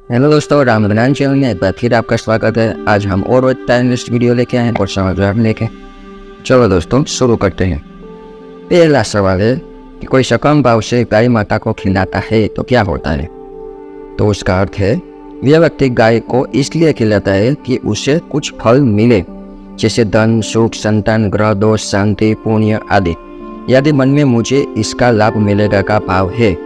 Hello दोस्तों, राम ज्ञान channel में एक बार फिर आपका स्वागत है। आज हम और टाइमलेस वीडियो लेके आए हैं और समाचार लेके। चलो दोस्तों शुरू करते हैं। पहला सवाल है कि कोई सकम भाव से गाय माता को खिलाता है तो क्या होता है। तो उसका अर्थ है यह व्यक्ति गाय को इसलिए खिलाता है कि उसे कुछ फल मिले, जैसे धन, सुख, संतान, ग्रह दोष, शांति, पुण्य आदि। यदि मन में मुझे इसका लाभ मिलेगा का भाव है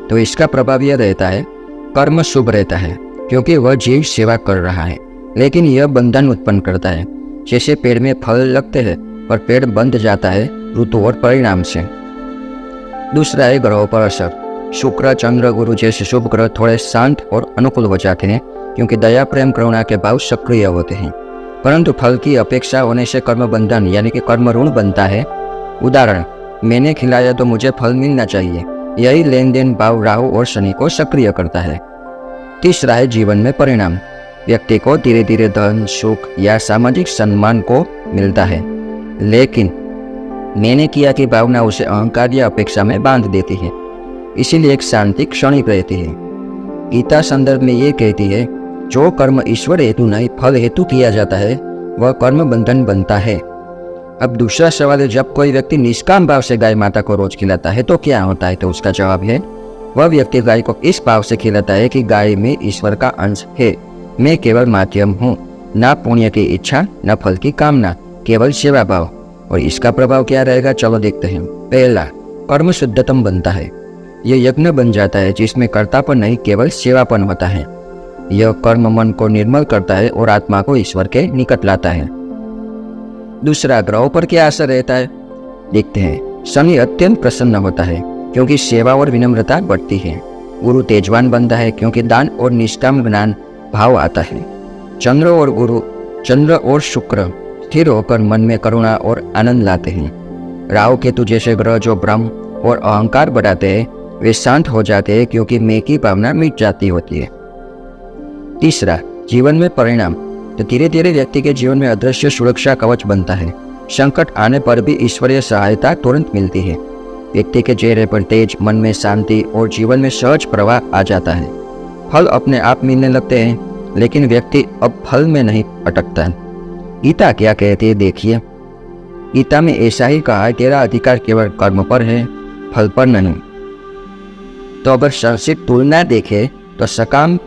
तो इसका प्रभाव यह रहता है कर्म शुभ रहता है, क्योंकि वह जीव सेवा कर रहा है। लेकिन यह बंधन उत्पन्न करता है, जैसे पेड़ में फल लगते हैं पर पेड़ बंध जाता है ऋतु और परिणाम से। दूसरा है ग्रहों पर असर। शुक्र, चंद्र, गुरु जैसे शुभ ग्रह थोड़े शांत और अनुकूल हो जाते हैं, क्योंकि दया, प्रेम, करुणा के भाव सक्रिय होते हैं। परंतु फल की अपेक्षा होने से कर्म बंधन यानी कि कर्म ऋण बनता है। उदाहरण, मैंने खिलाया तो मुझे फल मिलना चाहिए। यही लेन देन भाव राहु और शनि को सक्रिय करता है। तीसरा है जीवन में परिणाम। व्यक्ति को धीरे धीरे धन, सुख या सामाजिक सम्मान को मिलता है, लेकिन मैंने किया की भावना उसे अहंकार या अपेक्षा में बांध देती है। इसीलिए एक शांति क्षणिक रहती है। गीता संदर्भ में ये कहती है, जो कर्म ईश्वर हेतु नहीं फल हेतु किया जाता है वह कर्म बंधन बनता है। अब दूसरा सवाल है, जब कोई व्यक्ति निष्काम भाव से गाय माता को रोज खिलाता है तो क्या होता है। तो उसका जवाब है, वह व्यक्ति गाय को इस भाव से खिलाता है कि गाय में ईश्वर का अंश है। मैं केवल माध्यम हूँ, ना पुण्य की इच्छा न फल की कामना, केवल सेवा भाव। और इसका प्रभाव क्या रहेगा, चलो देखते हैं। पहला, कर्म शुद्धतम बनता है। यह यज्ञ बन जाता है जिसमें कर्तापन नहीं केवल सेवापन होता है। यह कर्म मन को निर्मल करता है और आत्मा को ईश्वर के निकट लाता है। दूसरा, ग्रहों पर क्या असर रहता है, देखते हैं। शनि अत्यंत प्रसन्न होता है क्योंकि सेवा और विनम्रता बढ़ती है। गुरु तेजवान बनता है क्योंकि दान और निष्काम ज्ञान भाव आता है। चंद्र और शुक्र स्थिर होकर मन में करुणा और आनंद लाते हैं। राहु केतु जैसे ग्रह जो भ्रम और अहंकार बढ़ाते हैं वे शांत हो जाते हैं, क्योंकि मैं की भावना मिट जाती होती है। तीसरा, जीवन में परिणाम। तो धीरे धीरे व्यक्ति के जीवन में अदृश्य सुरक्षा कवच बनता है। संकट आने पर भी ईश्वरीय सहायता तुरंत मिलती है। व्यक्ति के चेहरे पर तेज, मन में शांति और जीवन में सहज प्रवाह आ जाता है। फल अपने आप मिलने लगते हैं, लेकिन व्यक्ति अब फल में नहीं अटकता है। गीता क्या कहती है, देखिए। गीता में ऐसा ही कहा है, तेरा अधिकार केवल कर्म पर है, फल पर नहीं। तो अगर संक्षिप्त तुलना देखे तो सकाम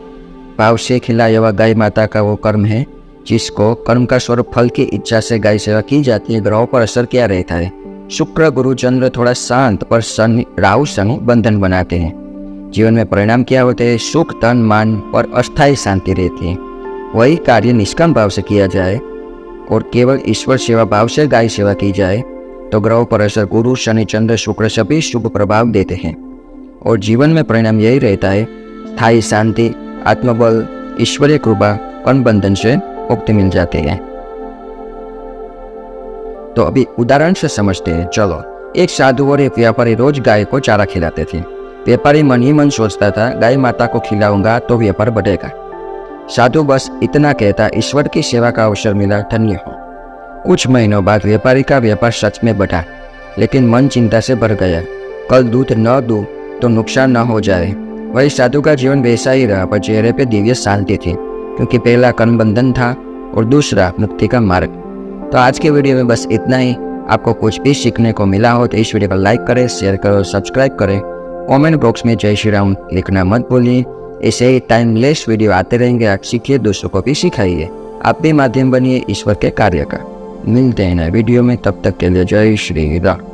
भाव से खिलाया हुआ गाय माता का वो कर्म है जिसको कर्म का स्वरूप फल की इच्छा से गाय सेवा की जाती है। ग्रहों पर असर क्या रहता है, शुक्र, गुरु, चंद्र थोड़ा शांत पर शनि, राहु, शनि बंधन बनाते हैं। जीवन में परिणाम क्या होते हैं, सुख, धन, मान पर अस्थायी शांति रहती है। वही कार्य निष्काम भाव से किया जाए और केवल ईश्वर सेवा भाव से गाय सेवा की जाए तो ग्रहों पर असर गुरु, शनि, चंद्र, शुक्र सभी शुभ प्रभाव देते हैं और जीवन में परिणाम यही रहता है, स्थायी शांति, आत्मबल, ईश्वरीय कृपा, कर्म बंधन से मुक्ति मिल जाती है। तो अभी उदाहरण से समझते हैं। चलो, एक साधु और एक व्यापारी रोज गाय को चारा खिलाते थे। व्यापारी मन ही मन सोचता था, गाय माता को खिलाऊंगा तो व्यापार बढ़ेगा। साधु बस इतना कहता, ईश्वर की सेवा का अवसर मिला, धन्य हो। कुछ महीनों बाद व्यापारी का व्यापार सच में बढ़ा, लेकिन मन चिंता से भर गया। कल दूध न दूं तो नुकसान न हो जाए। वही साधु का जीवन वैसा ही रहा, पर चेहरे पे दिव्य शांति थी, क्योंकि पहला कर्म बंधन था और दूसरा मुक्ति का मार्ग। तो आज के वीडियो में बस इतना ही। आपको कुछ भी सीखने को मिला हो तो इस वीडियो को लाइक करें, शेयर करो, सब्सक्राइब करें। कमेंट बॉक्स में जय श्री राम लिखना मत भूलिए। ऐसे ही टाइमलेस वीडियो आते रहेंगे। आप सीखिए, दूसरों को भी सिखाइए। आप भी माध्यम बनिए ईश्वर के कार्य का। मिलते हैं नए वीडियो में, तब तक के लिए जय श्री राम।